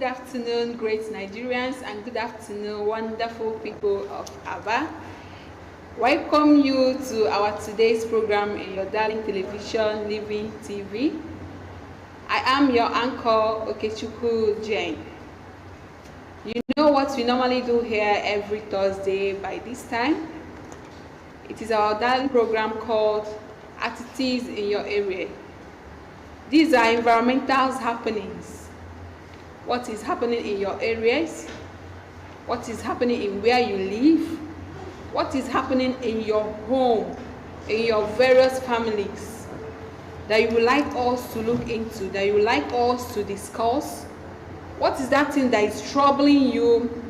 Good afternoon, great Nigerians, and good afternoon, wonderful people of Aba. Welcome you to our today's program in your darling television, Living TV. I am your anchor, Okechukwu Jane. You know what we normally do here every Thursday by this time? It is our darling program called Activities in Your Area. These are environmental happenings. What is happening in your areas? What is happening in where you live? What is happening in your home, in your various families that you would like us to look into, that you would like us to discuss? What is that thing that is troubling you,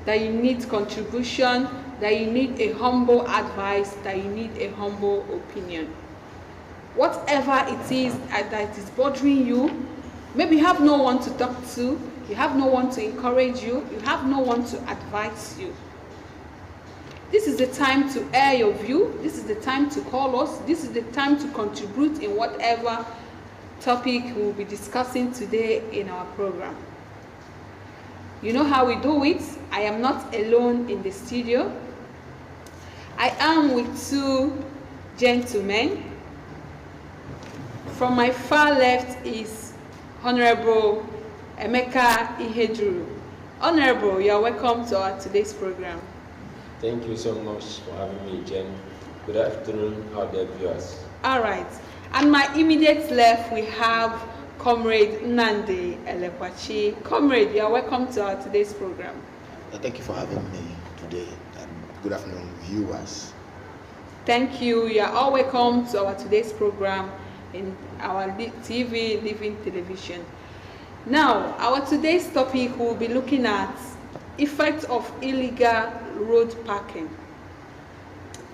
that you need contribution, that you need a humble advice, that you need a humble opinion? Whatever it is that is bothering you, maybe you have no one to talk to, you have no one to encourage you, you have no one to advise you. This is the time to air your view, this is the time to call us, this is the time to contribute in whatever topic we'll be discussing today in our program. You know how we do it. I am not alone in the studio. I am with two gentlemen. From my far left is Honorable Emeka Ihejuru. Honorable, you are welcome to our today's program. Thank you so much for having me, Jen. Good afternoon, our dear viewers. All right. And my immediate left, we have Comrade Nnamdi Elekwachi. Comrade, you are welcome to our today's program. Thank you for having me today, and good afternoon, viewers. Thank you. You are all welcome to our today's program in our TV, Living Television. Now, our today's topic will be looking at effects of illegal road parking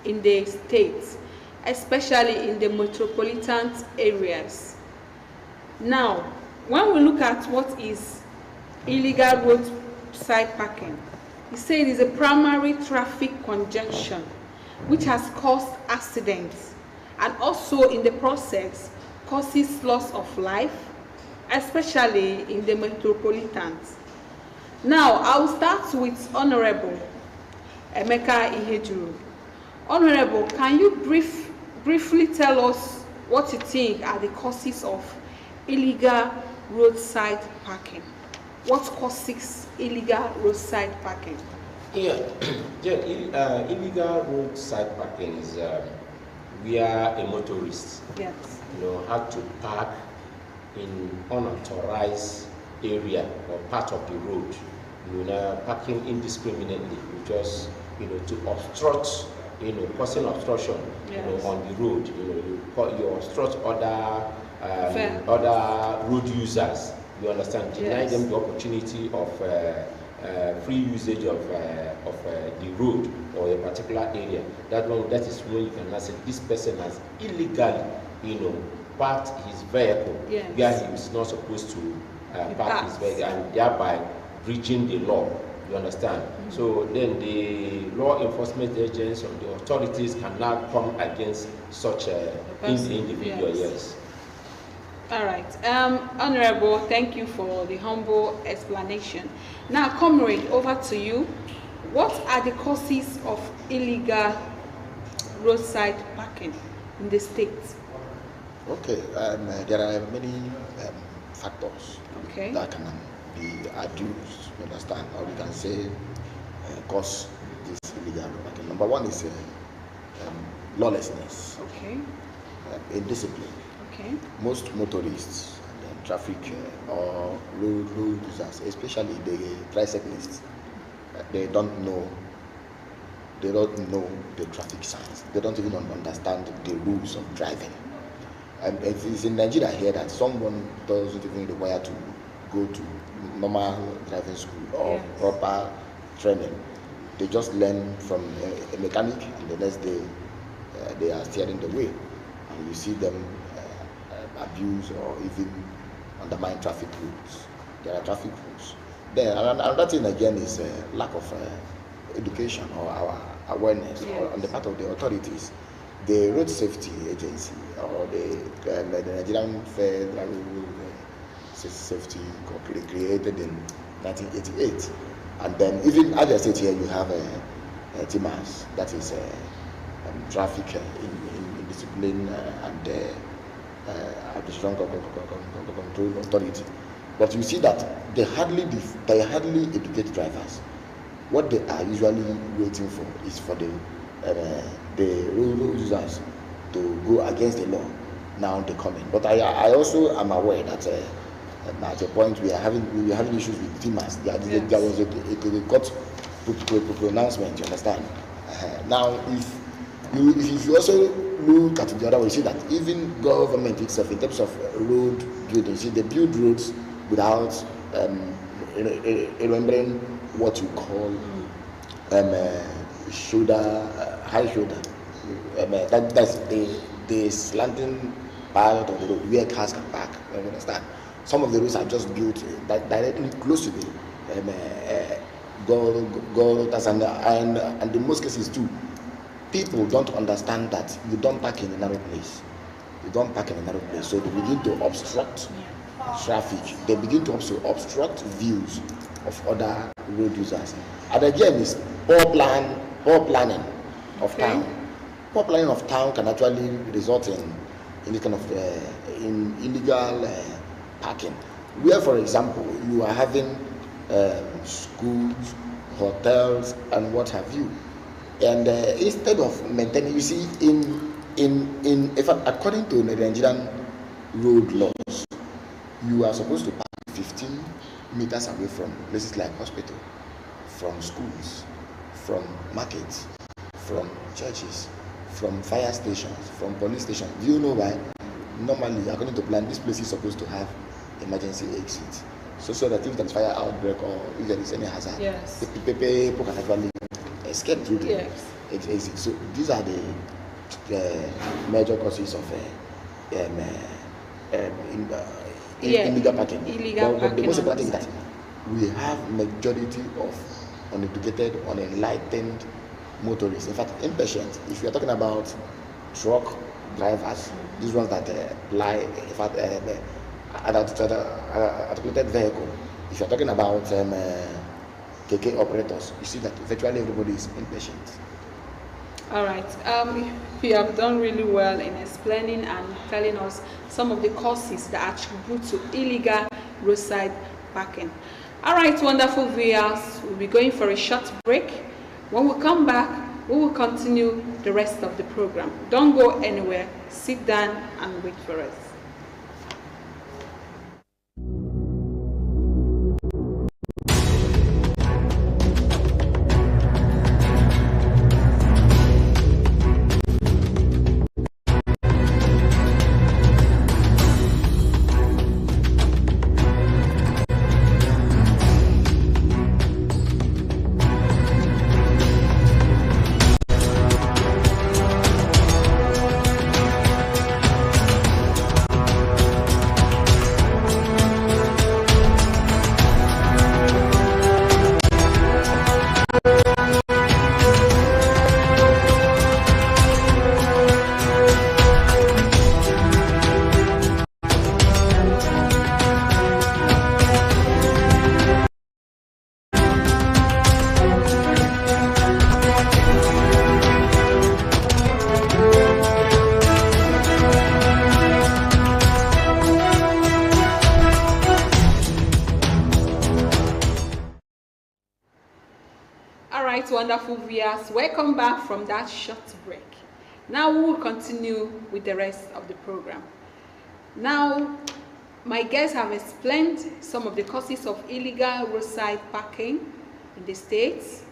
in the states, especially in the metropolitan areas. Now, when we look at what is illegal roadside parking, we say it is a primary traffic congestion which has caused accidents and also in the process causes loss of life, especially in the metropolitans. Now, I will start with Honorable Emeka Ihejuru. Honorable, can you briefly tell us what you think are the causes of illegal roadside parking? What causes illegal roadside parking? Yeah, illegal roadside parking is where a motorist, had to park in unauthorized area or part of the road, parking indiscriminately, just to obstruct, causing obstruction, on the road. You obstruct other road users. You understand? Deny them the opportunity of free usage of the road or a particular area. That is when you can say this person has illegally, parked his vehicle where he is not supposed to park his vehicle, and thereby breaching the law. You understand? So then the law enforcement agents or the authorities can now come against such individual. Yes. All right. Honorable, thank you for the humble explanation. Now, Comrade, over to you. What are the causes of illegal roadside parking in the states? Okay, there are many factors that can be adduced, you understand, or we can say cause this illegal parking. Number one is lawlessness, indiscipline. Most motorists and traffic or road users, especially the tricyclists, they don't know the traffic signs. They don't even understand the rules of driving. And it is in Nigeria here that someone doesn't even require to go to normal driving school or proper training. They just learn from a mechanic, and the next day they are steering the wheel, and you see them abuse or even undermine traffic rules. There are traffic rules. Then another thing again is lack of education or our awareness on the part of the authorities. The road safety agency or the Nigerian Federal Safety created in 1988. And then even as I said here, you have TMAS, that is Traffic in Discipline and Administration Control Authority. But you see that they hardly educate drivers. What they are usually waiting for is for the road users to go against the law. Now they come in. But I also am aware that at a point we are having issues with TMAS. There was a court pronouncement. You understand? Now, if you also look at the other way, you see that even government itself, in terms of road building, see they build roads without remembering what you call high shoulder. That's the slanting part of the road where cars can park. You understand? Some of the roads are just built directly close to the gutters, and in most cases too, people don't understand that you don't park in a narrow place. You don't park in a narrow place, so they begin to obstruct traffic. They begin to also obstruct views of other road users. And again, it's poor planning of town. Poor planning of town can actually result in this kind of in illegal parking, where, for example, you are having schools, hotels, and what have you, and instead of maintaining, you see, in fact, according to the Nigerian road laws, you are supposed to park 15 meters away from places like hospital, from schools, from markets, from churches, from fire stations, from police stations. Do you know why? Normally, according to plan, this place is supposed to have emergency exits, so that if there is fire outbreak or if there is any hazard, people can actually escape through the exit. So these are the major causes of illegal parking. But the most important thing is that we have majority of uneducated, unenlightened motorists. In fact, impatient. If you are talking about truck drivers, these ones that fly, in fact, articulated vehicle. If you are talking about KK operators, you see that virtually everybody is impatient. All right. You have done really well in explaining and telling us some of the causes that attribute to illegal roadside parking. All right, wonderful viewers. We'll be going for a short break. When we come back, we will continue the rest of the program. Don't go anywhere. Sit down and wait for us. Wonderful viewers, welcome back from that short break. Now we will continue with the rest of the program. Now, my guests have explained some of the causes of illegal roadside parking in the states.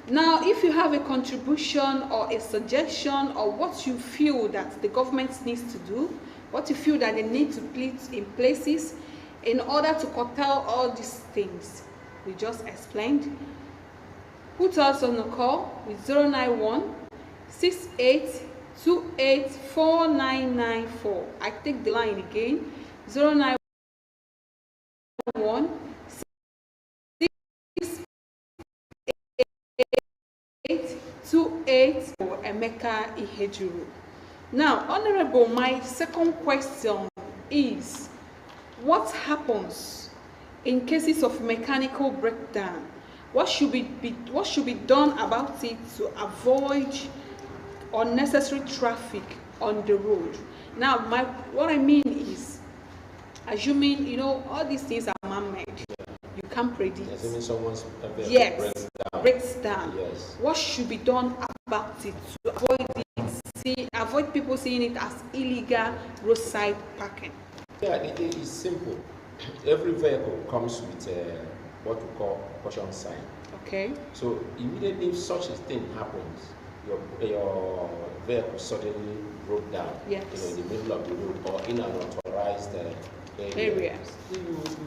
Now, if you have a contribution or a suggestion or what you feel that the government needs to do, what you feel that they need to put in places in order to curtail all these things we just explained, put us on a call with 091-6828-4994. I take the line again, 091-6828-4994. Emeka Ihejuru. Now, Honorable, my second question is, what happens in cases of mechanical breakdown? What should be done about it to avoid unnecessary traffic on the road? Now, what I mean is, assuming all these things are man-made, you can't predict. Assuming someone's yes, breaks down. Yes. What should be done about it to avoid people seeing it as illegal roadside parking? Yeah, it is simple. Every vehicle comes with what we call caution sign. Okay. So immediately if such a thing happens, your vehicle suddenly broke down, yes, in the middle of the road or in an authorized area.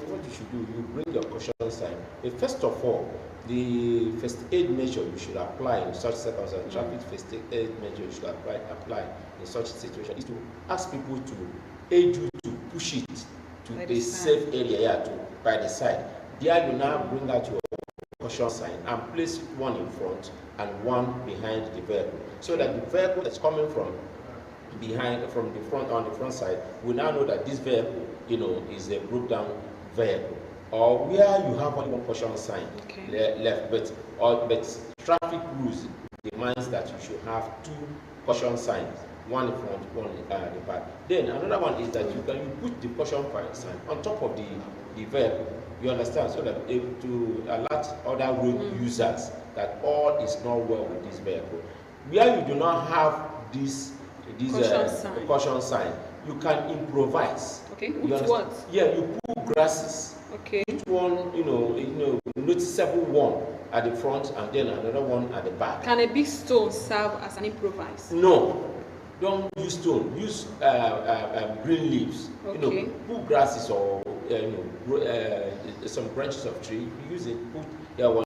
What you should do, you bring your caution sign. But first of all, the first aid measure you should apply in such circumstances, traffic first aid measure you should apply in such situation is to ask people to aid you to push it to a safe area, by the side. There you now bring out your caution sign and place one in front and one behind the vehicle, so that the vehicle that's coming from the front on the front side will now know that this vehicle, is a broke down vehicle. Or where you have only one caution sign left, but traffic rules demands that you should have two caution signs, one in front, one in the back. Then another one is that you put the caution sign on top of the vehicle. You understand, so that to alert other road users that all is not well with this vehicle. Where you do not have this caution sign, you can improvise. Okay. With what? Yeah, you put grasses. Okay. Each one, noticeable one at the front and then another one at the back. Can a big stone serve as an improvise? No, don't use stone. Use green leaves. Okay. Put grasses or some branches of tree. You use it. Put one.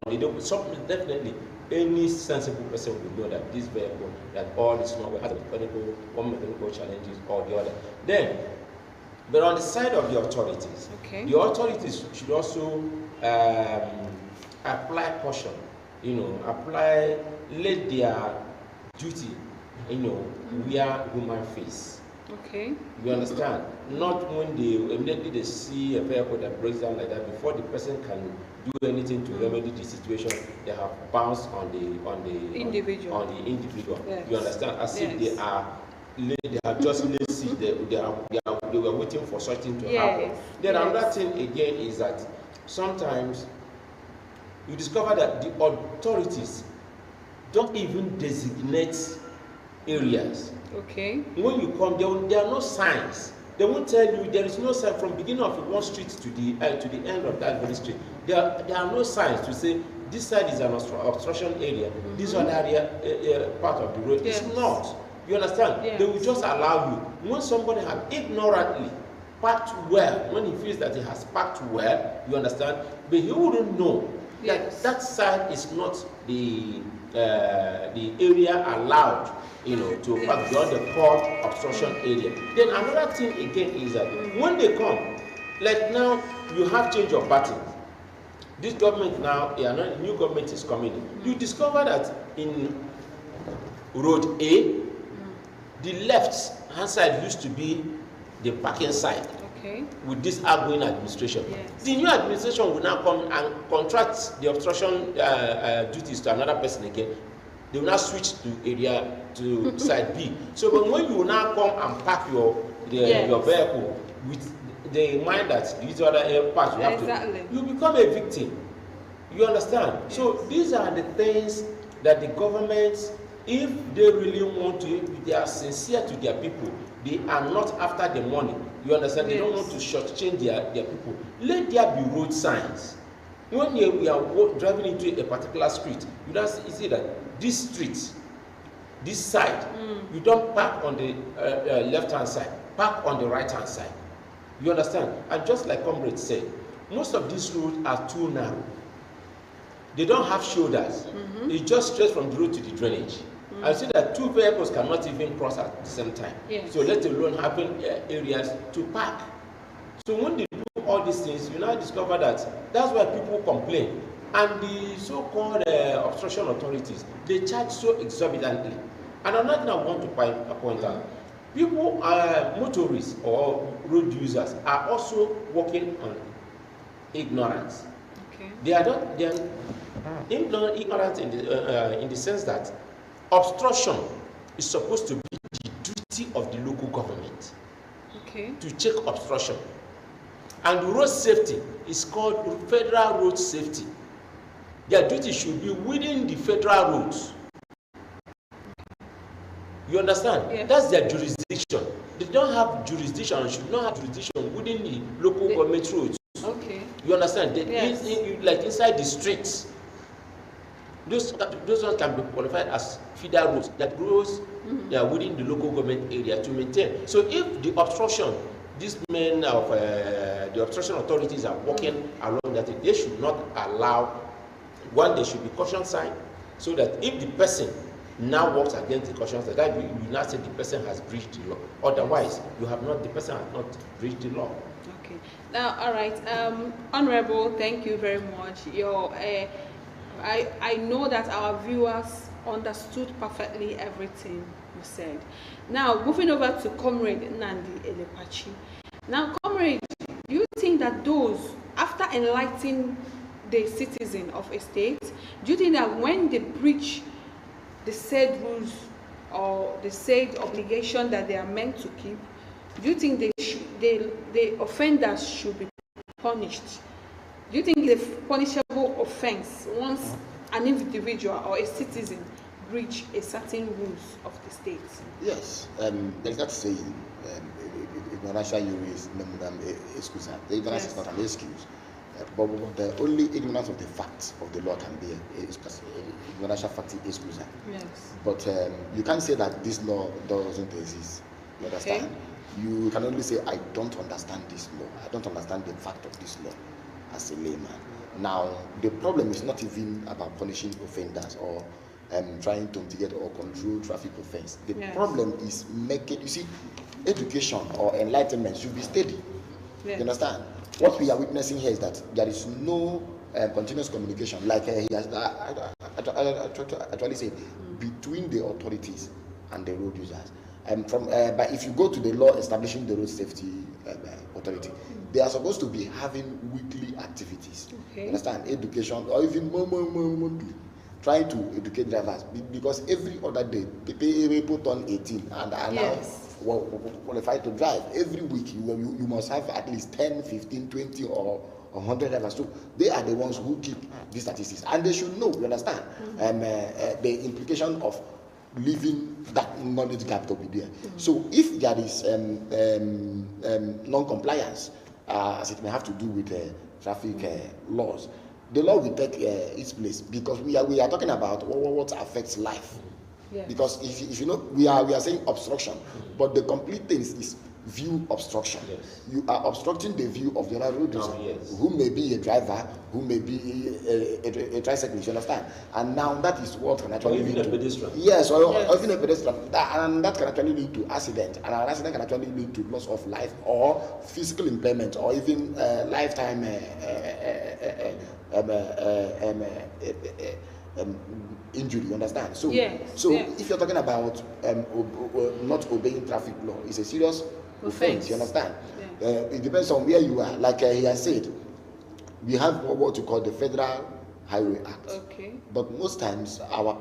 Definitely, any sensible person will know that this vehicle, that all is not has mechanical challenges or the other. Then. But on the side of the authorities, the authorities should also apply caution, let their duty, where human face. Okay. You understand? Not when immediately they see a vehicle that breaks down like that, before the person can do anything to remedy the situation, they have bounced on the individual. Yes. You understand? As if they have just lazy. They were waiting for something to happen. Then another thing again is that sometimes you discover that the authorities don't even designate areas. Okay. When you come, there are no signs. They won't tell you. There is no sign from beginning of one street to the end of that very street. There are no signs to say this side is an obstruction area. This other area part of the road is not. You understand? Yes. They will just allow you. When somebody has ignorantly parked well, when he feels that he has parked well, you understand, but he wouldn't know that side is not the area allowed, to park beyond the court obstruction area. Then another thing again is that when they come, like now, you have change of pattern. This government now, new government is coming in. You discover that in Road A, the left hand side used to be the parking side. Okay. With this outgoing administration. Yes. The new administration will now come and contract the obstruction duties to another person again. They will now switch to side B. So when you will now come and park your vehicle with the mind that these other parts you have to, you become a victim. You understand? Yes. So these are the things that the government, if they really want to, if they are sincere to their people, they are not after the money. You understand? Yes. They don't want to shortchange their people. Let there be road signs. When we are driving into a particular street, you see that this street, this side, you don't park on the left-hand side, park on the right-hand side. You understand? And just like Comrade said, most of these roads are too narrow. They don't have shoulders. It's just straight from the road to the drainage. I see that two vehicles cannot even cross at the same time. Yes. So let alone having areas to park. So when they do all these things, you now discover that that's why people complain. And the so-called obstruction authorities, they charge so exorbitantly. And another thing I want to point out, People, motorists or road users are also working on ignorance. Okay. They are ignorant in the sense that obstruction is supposed to be the duty of the local government. Okay. To check obstruction. And road safety is called federal road safety. Their duty should be within the federal roads. You understand? Yes. That's their jurisdiction. They don't have jurisdiction, should not have jurisdiction within the local government roads. Okay. You understand? Yes. Like inside the streets. Those ones can be qualified as feeder roads, that roads they are within the local government area to maintain. So if the obstruction, these men of the obstruction authorities are working along that, they should not allow. One, there should be caution sign, so that if the person now works against the caution sign, that you now say the person has breached the law. Otherwise, the person has not breached the law. Okay. Now, all right, Honorable, thank you very much. I know that our viewers understood perfectly everything you said. Now, moving over to Comrade Nandi Elepachi. Now, Comrade, do you think that those, after enlightening the citizen of a state, do you think that when they breach the said rules or the said obligation that they are meant to keep, do you think the offenders should be punished? Do you think the punishable offense once an individual or a citizen breach a certain rules of the state? Yes, there's that saying, ignorance is excusa. The ignorance is not an excuse. But the only ignorance of the facts of the law can be ignorance facti excusa. Yes. But you can't say that this law doesn't exist. You understand? Okay. You can only say, I don't understand this law. I don't understand the fact of this law as a layman. Now, the problem is not even about punishing offenders or trying to mitigate or control traffic offense. The problem is making, you see, education or enlightenment should be steady. Yes. You understand? What we are witnessing here is that there is no continuous communication, like he has actually said, between the authorities and the road users. But if you go to the law establishing the road safety authority, they are supposed to be having weekly activities. Okay. You understand? Education, or even monthly, trying to educate drivers, because every other day people turn 18 and are now qualified to drive. Every week you must have at least 10, 15, 20 or 100 drivers. So they are the ones who keep these statistics, and they should know, you understand, the implication of leaving that knowledge gap to be there. So if there is non-compliance, as it may have to do with traffic laws, the law will take its place, because we are talking about what affects life. Yes. Because if you know, we are saying obstruction, but the complete thing is view obstruction. Yes. You are obstructing the view of the other road user, who may be a driver, who may be a tricyclist, you understand? And now that is what can actually lead to pedestrian. Yes, or even a pedestrian, and that can actually lead to accident, and an accident can actually lead to loss of life or physical impairment, or even lifetime injury, you understand? So, if you're talking about not obeying traffic law, it's a serious offense, you understand? It depends on where you are. Like he has said, we have what you call the Federal Highway Act. Okay. But most times, our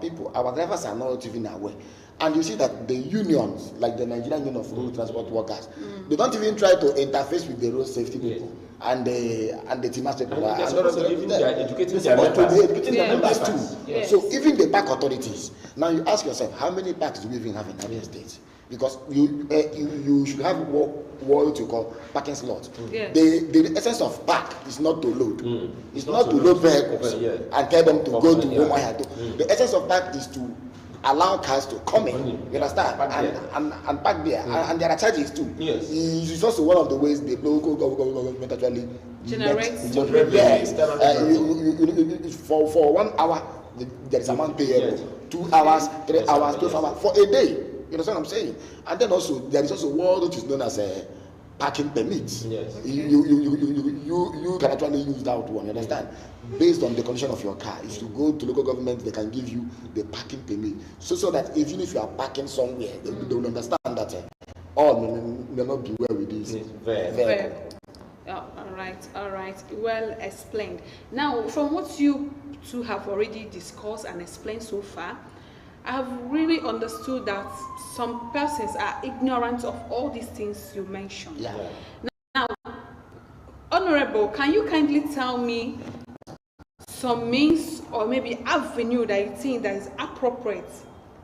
drivers are not even aware. And you see that the unions, like the Nigerian Union of Road Transport Workers, they don't even try to interface with the road safety people. And the team master people are educating their members too. Yes. So even the park authorities, now you ask yourself, how many parks do we even have in Abia State? Because you should have what you call parking slots. Yes. The essence of park is not to load. It's not to load vehicles and tell them to go to home. The essence of park is to allow cars to come in, you understand, and park there, and there are charges too. Yes. It's also one of the ways the local government actually generates. Yes. For 1 hour, there is amount payable. 2 hours, 3 hours, 12 hours for a day. You understand what I'm saying? And then also there is also what which is known as a parking permits. Yes. You can actually use that one, you understand? Based on the condition of your car. If you go to local government, they can give you the parking permit. So that even if you are parking somewhere, they will understand that all may not be well with this Vehicle. Oh, all right, well explained. Now, from what you two have already discussed and explained so far, I have really understood that some persons are ignorant of all these things you mentioned. Yeah. Now, Honorable, can you kindly tell me some means or maybe avenue that you think that is appropriate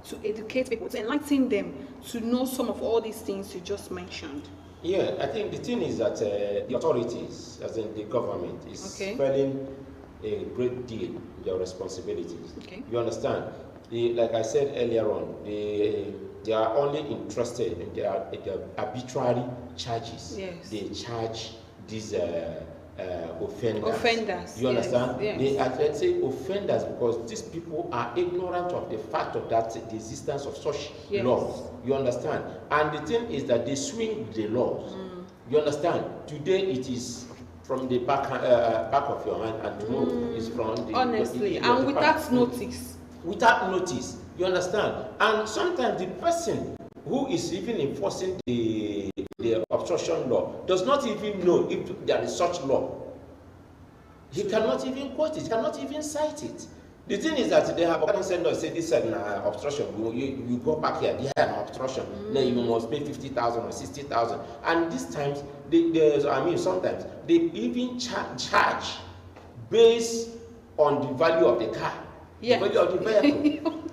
to educate people, to enlighten them to know some of all these things you just mentioned? Yeah, I think the thing is that the authorities, as in the government, is failing a great deal in their responsibilities. Okay. You understand? Like I said earlier on, they are only interested in their arbitrary charges. Yes. They charge these offenders. Offenders. You understand? Yes. They are, let's say, offenders because these people are ignorant of the fact of that the existence of such laws. You understand? And the thing is that they swing the laws. You understand? Today it is from the back of your hand, and tomorrow is from the honestly, and without notice. Without notice, you understand? And sometimes the person who is even enforcing the obstruction law does not even know if there is such law. He cannot even quote it, he cannot even cite it. The thing is that they have send us say this is an obstruction. You go back here, they have an obstruction. Then you must pay 50,000 or 60,000. And these times, sometimes they even charge based on the value of the car. The value of the vehicle.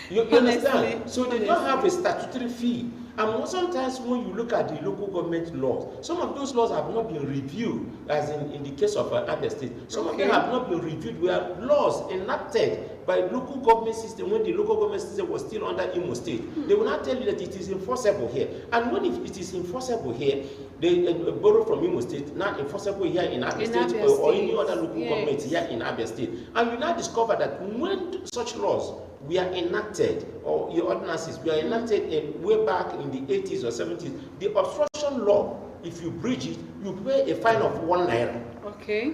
You understand? So they don't have a statutory fee. And sometimes when you look at the local government laws, some of those laws have not been reviewed, as in the case of Abia State. Some of them have not been reviewed. We have laws enacted by local government system when the local government system was still under Imo State. They will not tell you that it is enforceable here. And when it is enforceable here, they borrow from Imo State, not enforceable here in Abia State or any other local government here in Abia State. And you now discover that when such laws we are enacted, or your ordinances, we are enacted way back in the 80s or 70s, the obstruction law, if you breach it, you pay a fine of 1 naira. Okay.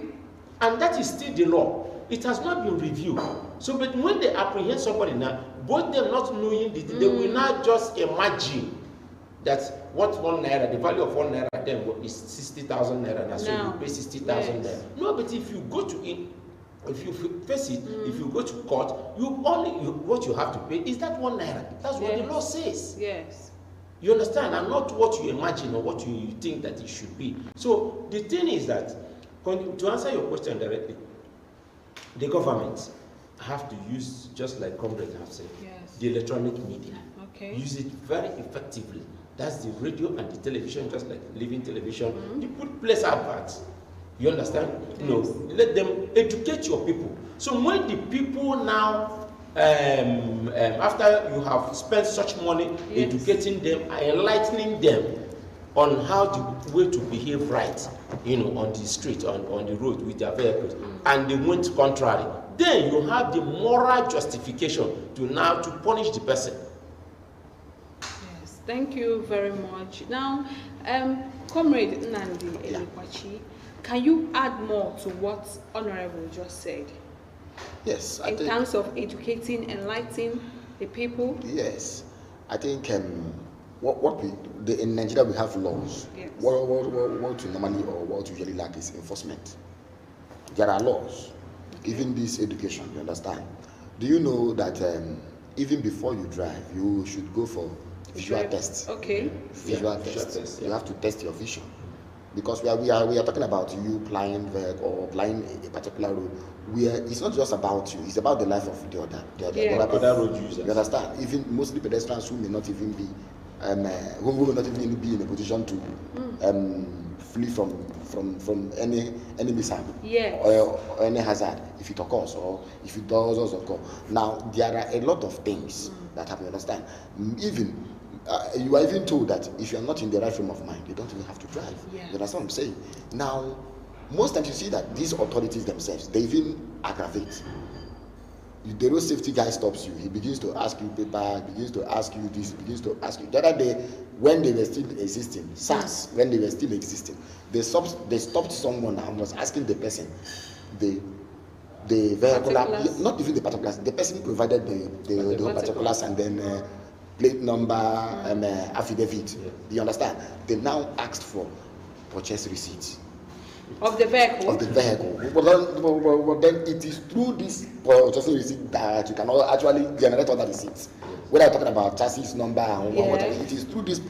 And that is still the law. It has not been reviewed. So, but when they apprehend somebody now, both them not knowing this, they will not just imagine that what 1 naira, the value of 1 naira then is 60,000 naira, and so you pay 60,000 naira. No, but if you go to it, if you face it, if you go to court, what you have to pay is that 1 naira. That's what the law says. Yes. You understand? And not what you imagine or what you think that it should be. So the thing is that, to answer your question directly, the government have to use, just like Comrade have said, the electronic media. Okay. Use it very effectively. That's the radio and the television, just like living television. You put place adverts. You understand? Yes. No, let them educate your people. So when the people now, after you have spent such money educating them, enlightening them on how the way to behave right, on the street, on the road with their vehicles, and they went contrary, then you have the moral justification to punish the person. Yes, thank you very much. Now, Comrade Nnamdi Elekwachi, can you add more to what Honorable just said? Yes. In terms of educating, enlightening the people? Yes. I think in Nigeria we have laws. Yes. What we normally or what we usually lack is enforcement. There are laws. Even this education, you understand? Do you know that even before you drive, you should go for visual tests? Okay. Visual tests. You have to test your vision. Because we are talking about you plying or plying a particular road where it's not just about you, it's about the life of the other road users. You understand? Even mostly pedestrians who may not even be who will not even be in a position to flee from any mishap or any hazard if it occurs or if it does also occur. Now there are a lot of things that happen. You understand? Even you are even told that if you are not in the right frame of mind, you don't even have to drive. You understand what I'm saying? Now, most times you see that these authorities themselves, they even aggravate. The road safety guy stops you. He begins to ask you paper, begins to ask you this, begins to ask you. The other day, when they were still existing, SARS, when they were still existing, they stopped someone and was asking the person, the vehicle, not even the particulars, the person provided the particulars and then plate number, affidavit. Yeah. You understand? They now asked for purchase receipts Of the vehicle. of the vehicle. But then it is through this purchase receipt that you can actually generate other receipts. Whether you're talking about chassis number and whatever, it is through this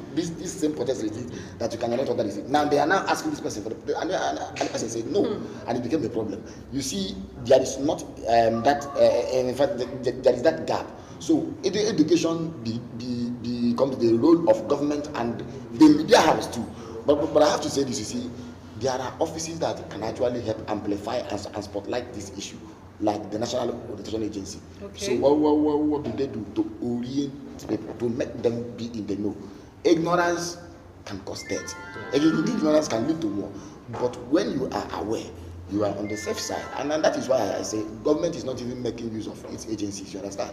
same purchase receipt that you can generate other receipts. Now they are now asking this person for and the person said no, and it became a problem. You see, there is not in fact there is that gap. So education becomes the role of government and the media house too. But I have to say this, you see, there are offices that can actually help amplify and spotlight this issue, like the National Orientation Agency. Okay. So what do they do to orient people, to make them be in the know? Ignorance can cause death. Ignorance can lead to war. But when you are aware, you are on the safe side. And that is why I say government is not even making use of its agencies, you understand?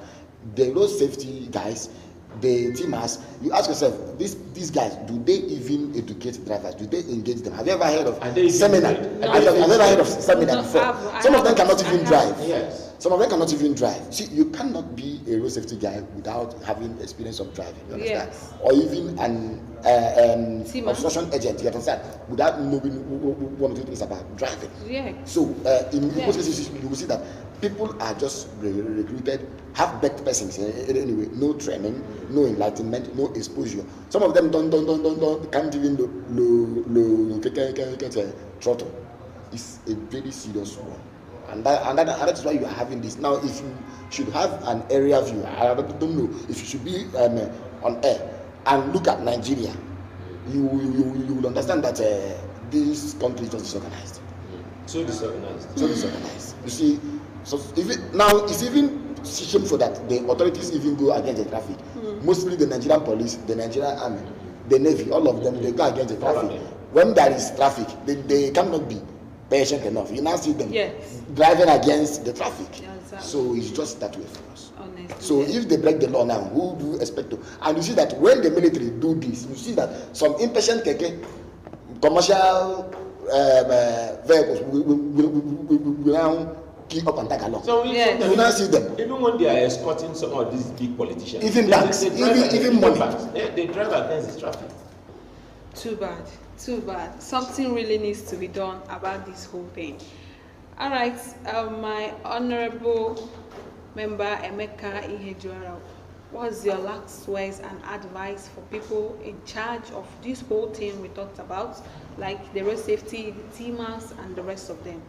The road safety guys, the teamers, you ask yourself, these guys, do they even educate drivers? Do they engage them? Have you ever heard of seminar? Have you ever heard of seminar before? Some of them cannot even drive. Yes. Some of them cannot even drive. See, you cannot be a road safety guy without having experience of driving. You understand? Yes. Or even an construction agent. You understand? Without knowing one or two things about driving. Yeah. So in most cases, you will see that people are just recruited, half-baked persons anyway, no training, no enlightenment, no exposure. Some of them can't even throttle. It's a very serious one. And that is why you are having this. Now, if you should have an area view, I don't know, if you should be on air and look at Nigeria, you will understand that this country is just disorganized. So disorganized. So disorganized. You see, so now it's even shameful that the authorities even go against the traffic. Mostly the Nigerian police, the Nigerian army, the navy, all of them, they go against the traffic. When there is traffic, they cannot be patient enough. You now see them driving against the traffic. Yeah, exactly. So it's just that way for us. Honestly, So if they break the law now, who do you expect to? And you see that when the military do this, you see that some impatient commercial vehicles will now keep up and tag along. So you now see them. Even when they are escorting some of these big politicians, Even banks, even money. They drive against the traffic. Too bad. Too bad. Something really needs to be done about this whole thing. All right, my honorable member Emeka Ihejuara, what's your last words and advice for people in charge of this whole thing we talked about, like the road safety, the teamers, and the rest of them?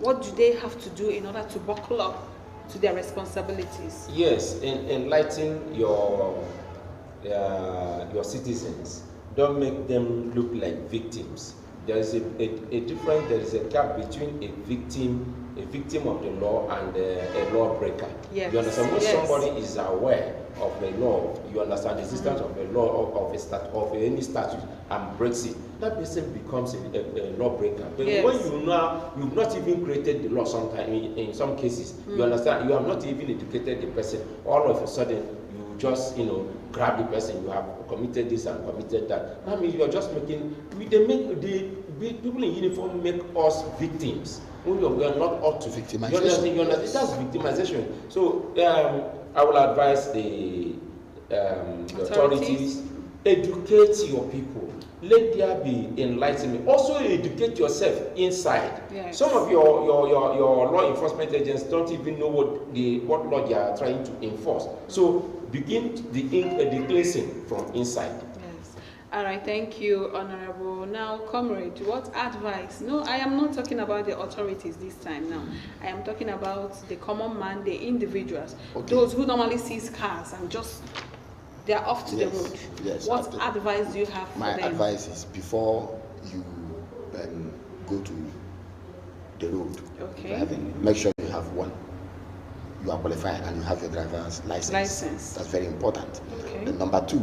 What do they have to do in order to buckle up to their responsibilities? Yes, enlighten your citizens. Don't make them look like victims. There is a difference. There is a gap between a victim of the law and a lawbreaker. Yes. You understand? When Yes. somebody is aware of the law, you understand the existence of a law of any statute and breaks it, that person becomes a lawbreaker. But Yes. when you've not even created the law. Sometimes in some cases, you understand, you have not even educated the person. All of a sudden, you just grab the person. You have committed this and committed that. That means you are just making. The people in uniform make us victims. When we are not up to Victimization. you understand? That's victimization. So I will advise the authorities, educate your people. Let there be enlightenment. Also educate yourself inside. Yes. Some of your law enforcement agents don't even know what law they are trying to enforce. So begin the cleansing from inside. Yes. All right, thank you, Honorable. Now, comrade, what advice? No, I am not talking about the authorities this time now. I am talking about the common man, the individuals, those who normally seize cars and just they are off to the road. Yes. What advice do you have for My them? advice is before you go to the road, driving, make sure you have one. You are qualified and you have your driver's license. That's very important. Okay. And number two,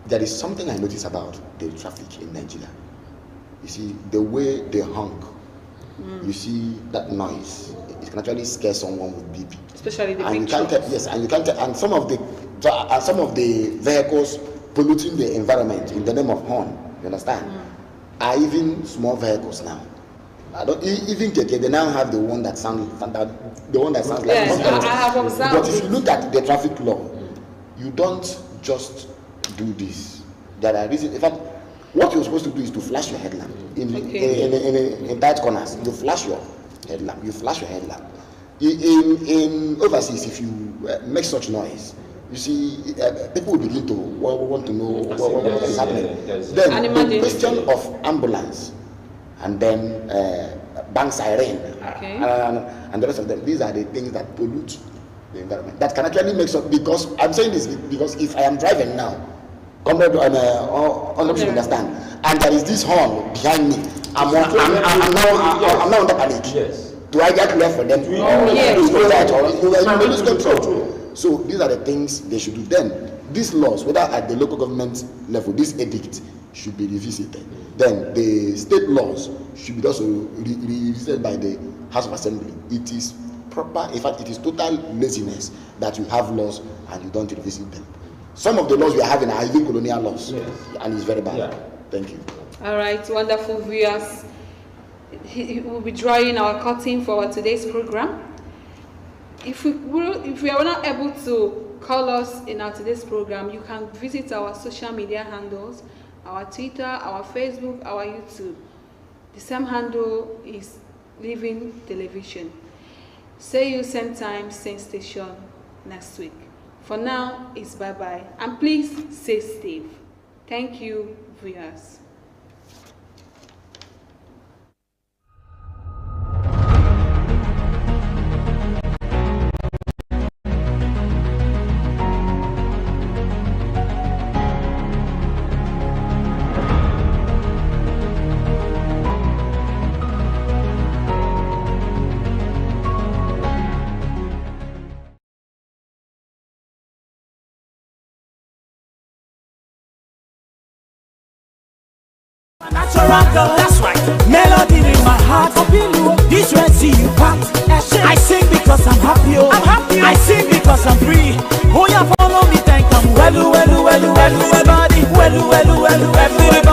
there is something I notice about the traffic in Nigeria. You see, the way they honk, you see that noise, it can actually scare someone with BP. Especially the And big you can't trucks. yes, and you can't and some of the vehicles polluting the environment in the name of horn, you understand, are even small vehicles now. I don't even they now have the one that sounds like Yes, I have observed. But if you look at the traffic law, you don't just do this. There are reasons. In fact, what you're supposed to do is to flash your headlamp in tight corners. You flash your headlamp. You flash your headlamp. In overseas, if you make such noise, you see, people will begin to want to know what is happening. Then the question of ambulance, and then bank siren, and the rest of them. These are the things that pollute the environment. That can actually make some. Because I'm saying this because if I am driving now, comrade, should understand, and there is this horn behind me, I'm now under panic. Yes. Do I get left for them? Lose control. So these are the things they should do. Then these laws, whether at the local government level, this edict should be revisited. Then the state laws should be also revisited by the House of Assembly. It is proper. In fact, it is total laziness that you have laws and you don't revisit them. Some of the laws we are having are even colonial laws, and it's very bad. Yeah. Thank you. All right, wonderful viewers. We'll be drawing our curtain for today's program. If we are not able to call us in our today's program, you can visit our social media handles, our Twitter, our Facebook, our YouTube. The same handle is Living Television. See you same time, same station next week. For now, it's bye-bye. And please stay safe. Thank you, viewers. That's right. Melody in my heart. This way see you part. I sing because I'm happy. I'm happy. I sing because I'm free. Oh yeah, follow me, thank you. Well, everybody. Well, everybody.